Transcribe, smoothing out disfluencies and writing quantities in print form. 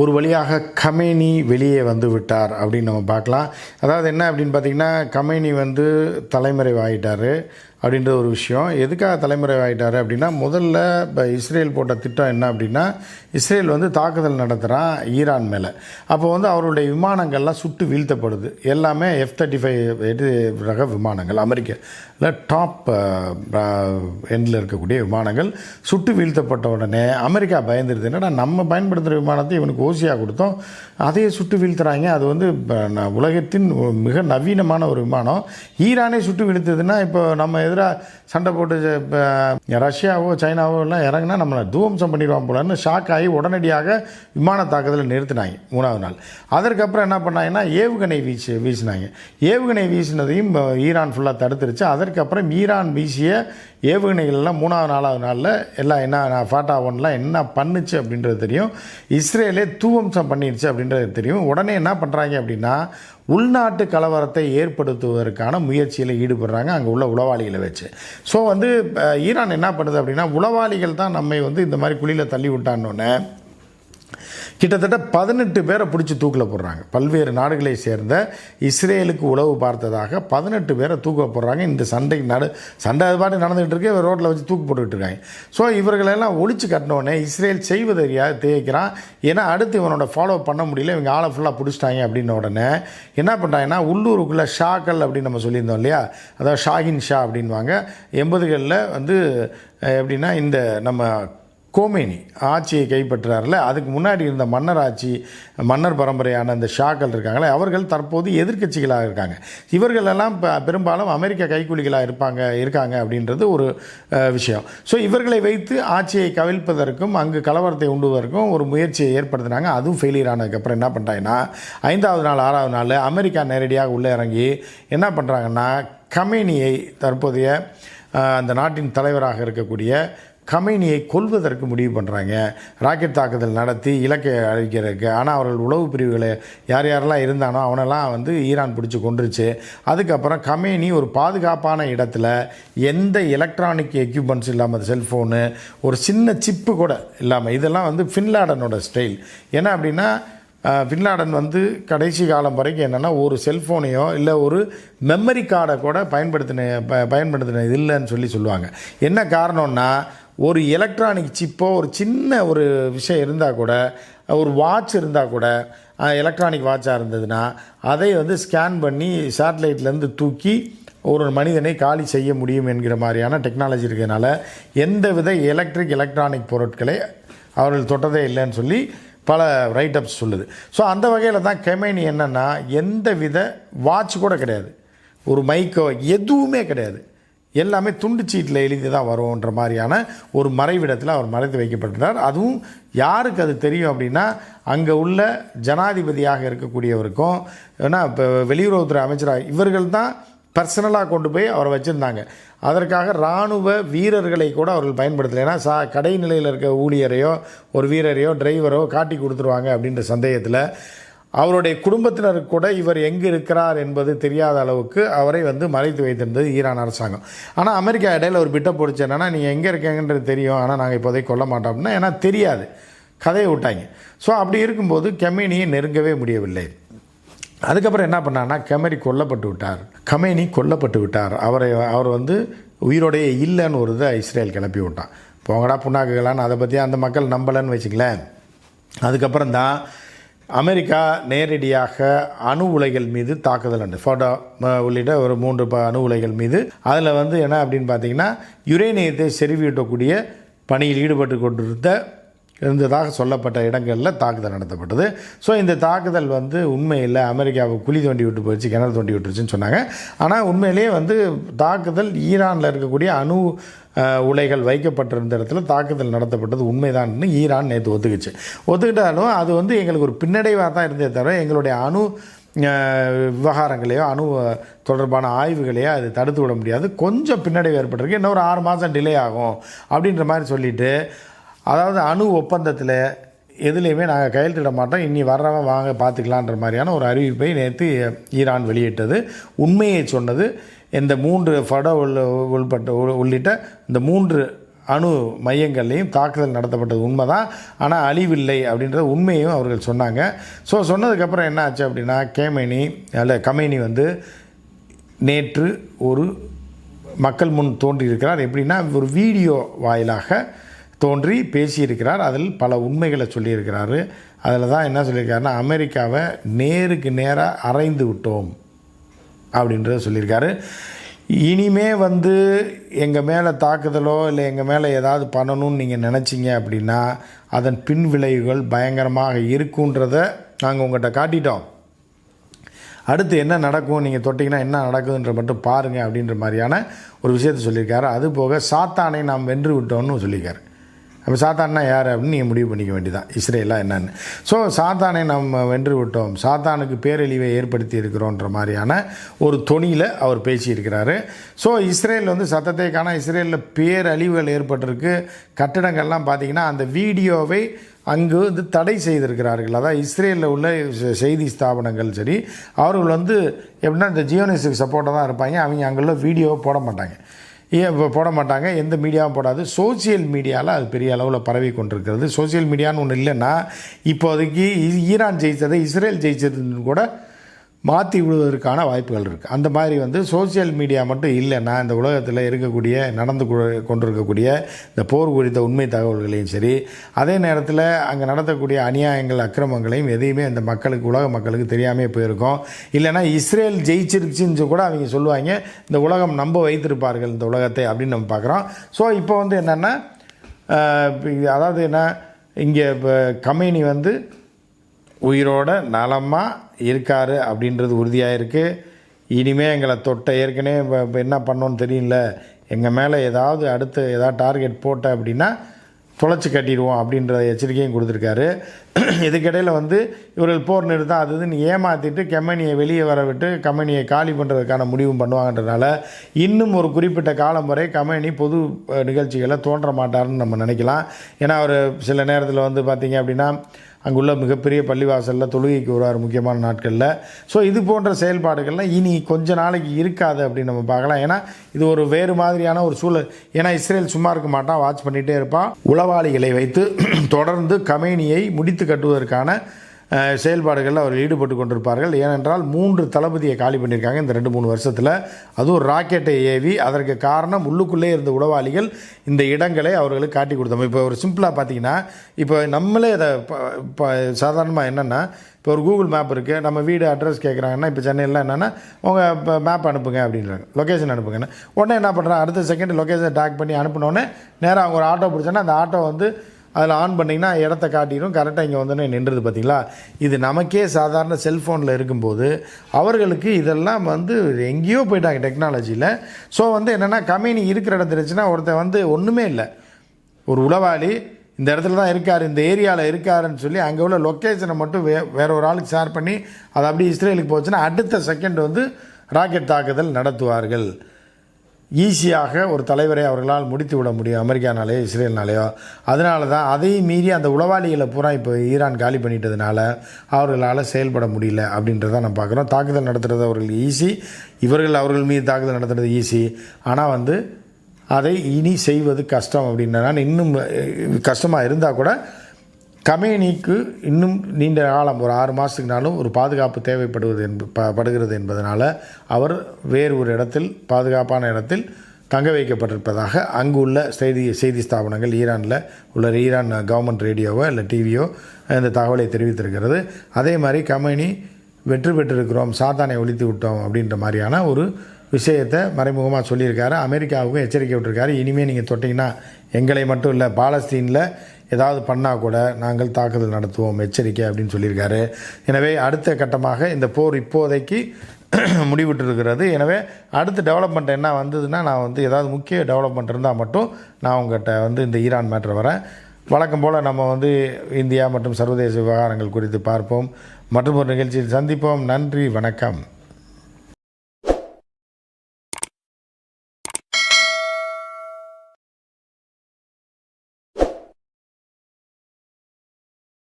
ஒரு வழியாக கமேனி வெளியே வந்து விட்டார் அப்படின்னு நம்ம பார்க்கலாம். அதாவது என்ன அப்படின்னு பார்த்திங்கன்னா, கமேனி வந்து தலைமறைவாகிட்டார் அப்படின்ற ஒரு விஷயம். எதுக்காக தலைமறைவாகிட்டார் அப்படின்னா, முதல்ல இப்போ இஸ்ரேல் போட்ட திட்டம் என்ன அப்படின்னா, இஸ்ரேல் வந்து தாக்குதல் நடத்துகிறான் ஈரான் மேலே. அப்போ வந்து அவருடைய விமானங்கள்லாம் சுட்டு வீழ்த்தப்படுது. எல்லாமே F-35 ரக விமானங்கள், அமெரிக்காவில் டாப் எண்டில் இருக்கக்கூடிய விமானங்கள் சுட்டு வீழ்த்தப்பட்ட உடனே அமெரிக்கா பயந்துருது. என்னடா நம்ம பயன்படுத்துகிற விமானத்தை இவனுக்கு ஓசியாக கொடுத்தோம், அதையே சுட்டு வீழ்த்துறாங்க. அது வந்து உலகத்தின் மிக நவீனமான ஒரு விமானம், ஈரானே சுட்டு வீழ்த்துதுன்னா இப்போ நம்ம எதிராக சண்டை போட்டு ரஷ்யாவோ சைனாவோ எல்லாம் இறங்கினா நம்மளை தூவம்சம் பண்ணிடுவான் போலன்னு ஷாக் ஆகி உடனடியாக விமான தாக்குதலை நிறுத்தினாங்க 3வது நாள். அதற்கப்புறம் என்ன பண்ணாங்கன்னா ஏவுகணை வீசினாங்க. ஏவுகணை வீசினதையும் ஈரான் ஃபுல்லாக தடுத்துருச்சு. அதற்கப்புறம் ஈரான் வீசிய ஏவுகணைகள்லாம் 3வது 4வது நாளில் எல்லாம் என்ன ஃபாட்டா 1லாம் என்ன பண்ணுச்சு அப்படின்றது தெரியும். இஸ்ரேலே தூவம்சம் பண்ணிடுச்சு அப்படின்றது தெரியும். உடனே என்ன பண்ணுறாங்க அப்படின்னா, உள்நாட்டு கலவரத்தை ஏற்படுத்துவதற்கான முயற்சியில் ஈடுபடுறாங்க அங்கே உள்ள உளவாளிகளை வச்சு. ஸோ வந்து ஈரான் என்ன பண்ணுது அப்படின்னா, உளவாளிகள் தான் நம்மை வந்து இந்த மாதிரி குழியில் தள்ளி விட்டான்னொன்னே கிட்டத்தட்ட 18 பேரை பிடிச்சி தூக்கில் போடுறாங்க. பல்வேறு நாடுகளை சேர்ந்த இஸ்ரேலுக்கு உளவு பார்த்ததாக 18 பேரை தூக்க போடுறாங்க. இந்த சண்டை அது பாட்டு நடந்துகிட்டு இருக்கு, ரோட்டில் வச்சு தூக்கு போட்டுக்கிட்டு இருக்காங்க. ஸோ இவர்களெல்லாம் ஒழிச்சு கட்டினோடனே இஸ்ரேல் செய்வதறியாக தேய்க்கிறான். ஏன்னா அடுத்து இவனோட ஃபாலோ பண்ண முடியல, இவங்க ஆளை ஃபுல்லாக பிடிச்சிட்டாங்க அப்படின்ன உடனே என்ன பண்ணுறாங்கன்னா, உள்ளூருக்குள்ளே ஷாக்கள் அப்படின்னு நம்ம சொல்லியிருந்தோம் இல்லையா, அதாவது ஷாஹின் ஷா அப்படின்வாங்க. 80களில் வந்து எப்படின்னா, இந்த நம்ம கோமேனி ஆட்சியை கைப்பற்றார்ல, அதுக்கு முன்னாடி இருந்த மன்னர் பரம்பரையான இந்த ஷாக்கள் இருக்காங்களே, அவர்கள் தற்போது எதிர்க்கட்சிகளாக இருக்காங்க. இவர்களெல்லாம் பெரும்பாலும் அமெரிக்க கைக்கூலிகளாக இருக்காங்க அப்படின்றது ஒரு விஷயம். ஸோ இவர்களை வைத்து ஆட்சியை கவிழ்ப்பதற்கும் அங்கு கலவரத்தை உண்டுவதற்கும் ஒரு முயற்சியை ஏற்படுத்தினாங்க. அதுவும் ஃபெயிலியர் ஆனதுக்கப்புறம் என்ன பண்ணுறாங்கன்னா, 5வது நாள் 6வது நாள் அமெரிக்கா நேரடியாக உள்ளே இறங்கி என்ன பண்ணுறாங்கன்னா, கமேனியை தற்போதைய அந்த நாட்டின் தலைவராக இருக்கக்கூடிய கமேனியை கொல்வதற்கு முடிவு பண்ணுறாங்க. ராக்கெட் தாக்குதல் நடத்தி இலக்கை அழிக்கிறதுக்கு. ஆனால் அவர்கள் உளவு பிரிவுகளை யாரெல்லாம் இருந்தானோ அவனெல்லாம் வந்து ஈரான் பிடிச்சி கொண்டுருச்சு. அதுக்கப்புறம் கமேனி ஒரு பாதுகாப்பான இடத்துல எந்த எலக்ட்ரானிக் எக்யூப்மெண்ட்ஸ் இல்லாமல், செல்ஃபோனு, ஒரு சின்ன சிப்பு கூட இல்லாமல், இதெல்லாம் வந்து பின்லாடனோட ஸ்டைல். ஏன்னா அப்படின்னா, பின்லாடன் வந்து கடைசி காலம் வரைக்கும் என்னென்னா, ஒரு செல்ஃபோனையோ இல்லை ஒரு மெமரி கார்டை கூட பயன்படுத்தின இல்லைன்னு சொல்லுவாங்க. என்ன காரணம்னா, ஒரு எலக்ட்ரானிக் சிப்போ ஒரு சின்ன ஒரு விஷயம் இருந்தால் கூட, ஒரு வாட்ச் இருந்தால் கூட, எலக்ட்ரானிக் வாட்சாக இருந்ததுன்னா அதை வந்து ஸ்கேன் பண்ணி சேட்டலைட்லேருந்து தூக்கி ஒரு மனிதனை காலி செய்ய முடியும் என்கிற மாதிரியான டெக்னாலஜி இருக்கிறதுனால எந்தவித எலக்ட்ரானிக் பொருட்களை அவர்கள் தொட்டதே இல்லைன்னு சொல்லி பல ரைட்டப்ஸ் சொல்லுது. ஸோ அந்த வகையில் தான் கமேனி என்னென்னா, எந்த வித வாட்ச் கூட கிடையாது, ஒரு மைக்கோ எதுவுமே கிடையாது, எல்லாமே துண்டு சீட்டில் எழுதி தான் வரும்ன்ற மாதிரியான ஒரு மறைவிடத்தில் அவர் மறைத்து வைக்கப்பட்டிருந்தார். அதுவும் யாருக்கு அது தெரியும் அப்படின்னா, அங்கே உள்ள ஜனாதிபதியாக இருக்கக்கூடியவருக்கும், ஏன்னா இப்போ வெளியுறவுத்துறை அமைச்சராக இவர்கள் தான் பர்சனலாக கொண்டு போய் அவரை வச்சுருந்தாங்க. அதற்காக இராணுவ வீரர்களை கூட அவர்கள் பயன்படுத்தலை. ஏன்னா கடைநிலையில் இருக்க ஊழியரையோ ஒரு வீரரையோ டிரைவரோ காட்டி கொடுத்துருவாங்க அப்படின்ற சந்தேகத்தில் அவருடைய குடும்பத்தினருக்கு கூட இவர் எங்கே இருக்கிறார் என்பது தெரியாத அளவுக்கு அவரை வந்து மறைத்து வைத்திருந்தது ஈரான் அரசாங்கம். ஆனால் அமெரிக்கா இடையில் ஒரு பிட்டை போடுச்சு, என்னென்னா, நீங்கள் எங்கே இருக்கீங்கன்றது தெரியும், ஆனால் நாங்கள் இப்போதைக்கு கொல்ல மாட்டோம் அப்படின்னா, ஏன்னா தெரியாது, கதையை விட்டாங்க. ஸோ அப்படி இருக்கும்போது கமேனியை நெருங்கவே முடியவில்லை. அதுக்கப்புறம் என்ன பண்ணான்னா, கமேனி கொல்லப்பட்டு விட்டார். அவர் வந்து உயிரோடையே இல்லைன்னு ஒரு இதை இஸ்ரேல் கிளப்பி விட்டான். போங்கடா புண்ணாக்குகளான்னு அதை பற்றி அந்த மக்கள் நம்பலைன்னு வச்சுக்கலேன். அதுக்கப்புறம் தான் அமெரிக்கா நேரடியாக அணு உலைகள் மீது தாக்குதல் உண்டு. ஃபோட்டோ உள்ளிட்ட ஒரு 3 அணு உலைகள் மீது. அதில் வந்து என்ன அப்படின்னு பார்த்தீங்கன்னா, யுரேனியத்தை செறிவூட்டக்கூடிய பணியில் ஈடுபட்டு இருந்ததாக சொல்லப்பட்ட இடங்களில் தாக்குதல் நடத்தப்பட்டது. ஸோ இந்த தாக்குதல் வந்து உண்மையில் அமெரிக்காவை குழி தோண்டி விட்டு போயிடுச்சு, கிணறு தோண்டி விட்டுருச்சுன்னு சொன்னாங்க. ஆனால் உண்மையிலேயே வந்து தாக்குதல் ஈரானில் இருக்கக்கூடிய அணு உலைகள் வைக்கப்பட்டிருந்த இடத்துல தாக்குதல் நடத்தப்பட்டது உண்மைதான்னு ஈரான் நேற்று ஒத்துக்கிட்டாலும் அது வந்து எங்களுக்கு ஒரு பின்னடைவாக தான் இருந்தே தவிர எங்களுடைய அணு விவகாரங்களையோ அணு தொடர்பான ஆய்வுகளையோ அது தடுத்து விட முடியாது. கொஞ்சம் பின்னடைவு ஏற்பட்டிருக்கு, இன்னும் ஒரு 6 மாதம் டிலே ஆகும் அப்படின்ற மாதிரி சொல்லிவிட்டு, அதாவது அணு ஒப்பந்தத்தில் எதுலேயுமே நாங்கள் கையெழுத்திட மாட்டோம், இனி வர்றவன் வாங்க பார்த்துக்கலான்ற மாதிரியான ஒரு அறிவிப்பை நேற்று ஈரான் வெளியிட்டது. உண்மையை சொன்னது. இந்த 3 ஃபடோ உள்ளிட்ட இந்த 3 அணு மையங்கள்லேயும் தாக்குதல் நடத்தப்பட்டது உண்மை தான், ஆனால் அழிவில்லை அப்படின்ற உண்மையும் அவர்கள் சொன்னாங்க. ஸோ சொன்னதுக்கப்புறம் என்ன ஆச்சு அப்படின்னா கமேனி வந்து நேற்று ஒரு மக்கள் முன் தோன்றியிருக்கிறார். எப்படின்னா ஒரு வீடியோ வாயிலாக தோன்றி பேசியிருக்கிறார். அதில் பல உண்மைகளை சொல்லியிருக்கிறாரு. அதில் தான் என்ன சொல்லியிருக்காருன்னா, அமெரிக்காவை நேருக்கு நேராக அறைந்து விட்டோம் அப்படின்றத சொல்லியிருக்காரு. இனிமே வந்து எங்கள் மேலே தாக்குதலோ இல்லை எங்கள் மேலே ஏதாவது பண்ணணும்னு நீங்கள் நினச்சிங்க அப்படின்னா அதன் பின் விளைவுகள் பயங்கரமாக இருக்குன்றதை நாங்கள் உங்கள்கிட்ட காட்டிட்டோம். அடுத்து என்ன நடக்கும், நீங்கள் தொட்டிங்கன்னா என்ன நடக்குதுன்ற மட்டும் பாருங்கள் அப்படின்ற மாதிரியான ஒரு விஷயத்தை சொல்லியிருக்காரு. அதுபோக சாத்தானை நாம் வென்று விட்டோம்னு சொல்லியிருக்காரு. அப்போ சாத்தான்னா யார் அப்படின்னு நீங்கள் முடிவு பண்ணிக்க வேண்டியதான், இஸ்ரேலாக என்னன்னு. ஸோ சாத்தானை நம்ம வென்று விட்டோம், சாத்தானுக்கு பேரழிவை ஏற்படுத்தி இருக்கிறோன்ற மாதிரியான ஒரு தொனியில் அவர் பேசியிருக்கிறாரு. ஸோ இஸ்ரேல் வந்து சத்தத்தை காண இஸ்ரேலில் பேரழிவுகள் ஏற்பட்டிருக்கு. கட்டிடங்கள்லாம் பார்த்திங்கன்னா அந்த வீடியோவை அங்கு வந்து தடை செய்திருக்கிறார்கள். அதாவது இஸ்ரேலில் உள்ள செய்தி ஸ்தாபனங்கள் சரி, அவர்கள் வந்து எப்படின்னா இந்த ஜியோனிஸ்டுக்கு சப்போர்ட்டாக தான் இருப்பாங்க. அவங்க அங்குள்ள வீடியோவை போட மாட்டாங்க, போட மாட்டாங்க, எந்த மீடியாவும் போடாது. சோசியல் மீடியாவில் அது பெரிய அளவில் பரவி கொண்டிருக்கிறது. சோசியல் மீடியான்னு ஒன்று இல்லைன்னா இப்போதைக்கு ஈரான் ஜெயித்ததை இஸ்ரேல் ஜெயிச்சதுன்னு கூட மாற்றி விடுவதற்கான வாய்ப்புகள் இருக்குது. அந்த மாதிரி வந்து சோசியல் மீடியா மட்டும் இல்லைன்னா இந்த உலகத்தில் இருக்கக்கூடிய நடந்து கொண்டிருக்கக்கூடிய இந்த போர் குறித்த உண்மை தகவல்களையும் சரி, அதே நேரத்தில் அங்கே நடத்தக்கூடிய அநியாயங்கள் அக்கிரமங்களையும் எதையுமே இந்த மக்களுக்கு, உலக மக்களுக்கு தெரியாமே போயிருக்கோம். இல்லைன்னா இஸ்ரேல் ஜெயிச்சிருச்சுன்னு கூட அவங்க சொல்லுவாங்க, இந்த உலகம் நம்ப வைத்திருப்பார்கள் இந்த உலகத்தை அப்படின்னு நம்ம பார்க்குறோம். ஸோ இப்போ வந்து என்னென்னா, அதாவது என்ன, இங்கே இப்போ கமேனி வந்து உயிரோட நலமாக இருக்கார் அப்படின்றது உறுதியாக இருக்குது. இனிமேல் எங்களை தொட்ட ஏற்கனவே இப்போ என்ன பண்ணோன்னு தெரியல, எங்கள் மேலே ஏதாவது அடுத்து ஏதாவது டார்கெட் போட்ட அப்படின்னா தொலைச்சி கட்டிடுவோம் அப்படின்ற எச்சரிக்கையும் கொடுத்துருக்காரு. இதுக்கிடையில் வந்து இவர்கள் போர் நிறுத்தம் அது இதுன்னு ஏமாற்றிட்டு கமேனியை வெளியே வர விட்டு கமேனியை காலி பண்ணுறதுக்கான முடிவும் பண்ணுவாங்கன்றதுனால இன்னும் ஒரு குறிப்பிட்ட காலம் வரை கமேனி பொது நிகழ்ச்சிகளை தோன்ற மாட்டார்னு நம்ம நினைக்கலாம். ஏன்னா அவர் சில நேரத்தில் வந்து பார்த்திங்க அப்படின்னா அங்குள்ள மிகப்பெரிய பள்ளிவாசலில் தொழுகைக்கு வருவார் முக்கியமான நாட்களில். ஸோ இது போன்ற செயல்பாடுகள்லாம் இனி கொஞ்ச நாளைக்கு இருக்காது அப்படின்னு நம்ம பார்க்கலாம். ஏன்னா இது ஒரு வேறு மாதிரியான ஒரு சூழல். ஏன்னா இஸ்ரேல் சும்மா இருக்க மாட்டான், வாட்ச் பண்ணிகிட்டே இருப்பான். உளவாளிகளை வைத்து தொடர்ந்து கமேனியை முடித்து கட்டுவதற்கான செயல்பாடுகளில் அவர் ஈடுபட்டு கொண்டிருப்பார்கள். ஏனென்றால் 3 தளபதியை காலி பண்ணியிருக்காங்க இந்த 2-3 வருஷத்தில். அதுவும் ராக்கெட்டை ஏவி. அதற்கு காரணம் உள்ளுக்குள்ளே இருந்த உளவாளிகள் இந்த இடங்களை அவர்களுக்கு காட்டி கொடுத்தோம். இப்போ ஒரு சிம்பிளாக பார்த்தீங்கன்னா, இப்போ நம்மளே அதை சாதாரணமாக என்னென்னா, இப்போ ஒரு கூகுள் மேப் இருக்குது, நம்ம வீடு அட்ரஸ் கேட்குறாங்கன்னா, இப்போ சென்னையில் என்னென்னா உங்கள் இப்போ மேப் அனுப்புங்க அப்படின்றாங்க, லொக்கேஷன் அனுப்புங்கன்னு. உடனே என்ன பண்ணுறாங்க, அடுத்த செகண்ட் லொக்கேஷன் டேக் பண்ணி அனுப்பினோடனே நேராக அவங்க ஒரு ஆட்டோ பிடிச்சோன்னா அந்த ஆட்டோ வந்து அதில் ஆன் பண்ணிங்கன்னா இடத்த காட்டிடும், கரெக்டாக இங்கே வந்தோடனே நின்றுது. பார்த்திங்களா, இது நமக்கே சாதாரண செல்ஃபோனில் இருக்கும்போது அவர்களுக்கு இதெல்லாம் வந்து எங்கேயோ போயிட்டாங்க டெக்னாலஜியில். ஸோ வந்து என்னென்னா, கமேனி இருக்கிற இடத்துல இருந்துச்சுன்னா ஒருத்தர் வந்து ஒன்றுமே இல்லை, ஒரு உளவாளி இந்த இடத்துல தான் இருக்கார், இந்த ஏரியாவில் இருக்காருன்னு சொல்லி அங்கே உள்ள லொக்கேஷனை மட்டும் வேற ஒரு ஆளுக்கு ஷேர் பண்ணி அது அப்படியே இஸ்ரேலுக்கு போச்சுன்னா அடுத்த செகண்ட் வந்து ராக்கெட் தாக்குதல் நடத்துவார்கள். ஈஸியாக ஒரு தலைவரை அவர்களால் முடித்து விட முடியும், அமெரிக்கானாலேயோ இஸ்ரேல்னாலேயோ. அதனால தான் அதையும் மீறி அந்த உளவாளிகளை பூரா இப்போ ஈரான் காலி பண்ணிட்டதுனால அவர்களால் செயல்பட முடியல அப்படின்றத நம்ம பார்க்குறோம். தாக்குதல் நடத்துகிறது அவர்களுக்கு ஈஸி, அவர்கள் மீது தாக்குதல் நடத்துறது ஈஸி. ஆனால் வந்து அதை இனி செய்வது கஷ்டம் அப்படின்னா, இன்னும் கஷ்டமாக இருந்தால் கூட கமேனிக்கு இன்னும் நீண்ட காலம் ஒரு 6 மாதத்துக்குனாலும் ஒரு பாதுகாப்பு தேவைப்படுகிறது என்பதனால் அவர் வேறு ஒரு இடத்தில், பாதுகாப்பான இடத்தில் தங்க வைக்கப்பட்டிருப்பதாக அங்கு உள்ள செய்தி ஸ்தாபனங்கள், ஈரானில் உள்ள ஈரான் கவர்மெண்ட் ரேடியோவோ இல்லை டிவியோ இந்த தகவலை தெரிவித்திருக்கிறது. அதே மாதிரி கமேனி வெற்றி பெற்றிருக்கிறோம், சாத்தானை ஒழித்து விட்டோம் அப்படின்ற மாதிரியான ஒரு விஷயத்தை மறைமுகமாக சொல்லியிருக்காரு. அமெரிக்காவுக்கும் எச்சரிக்கை விட்டுருக்காரு, இனிமேல் நீங்கள் தொட்டிங்கன்னா எங்களை மட்டும் இல்லை, பாலஸ்தீனில் ஏதாவது பண்ணால் கூட நாங்கள் தாக்குதல் நடத்துவோம், எச்சரிக்கை அப்படின்னு சொல்லியிருக்காரு. எனவே அடுத்த கட்டமாக இந்த போர் இப்போதைக்கு முடிவிட்டிருக்கிறது. எனவே அடுத்த டெவலப்மெண்ட் என்ன வந்ததுன்னா, நான் வந்து ஏதாவது முக்கிய டெவலப்மெண்ட் இருந்தால் மட்டும் நான் உங்கள்கிட்ட வந்து இந்த ஈரான் மேட்ரு வரேன். வழக்கம் போல் நம்ம வந்து இந்தியா மற்றும் சர்வதேச விவகாரங்கள் குறித்து பார்ப்போம். மற்றும் ஒரு நிகழ்ச்சியில் சந்திப்போம். நன்றி, வணக்கம்.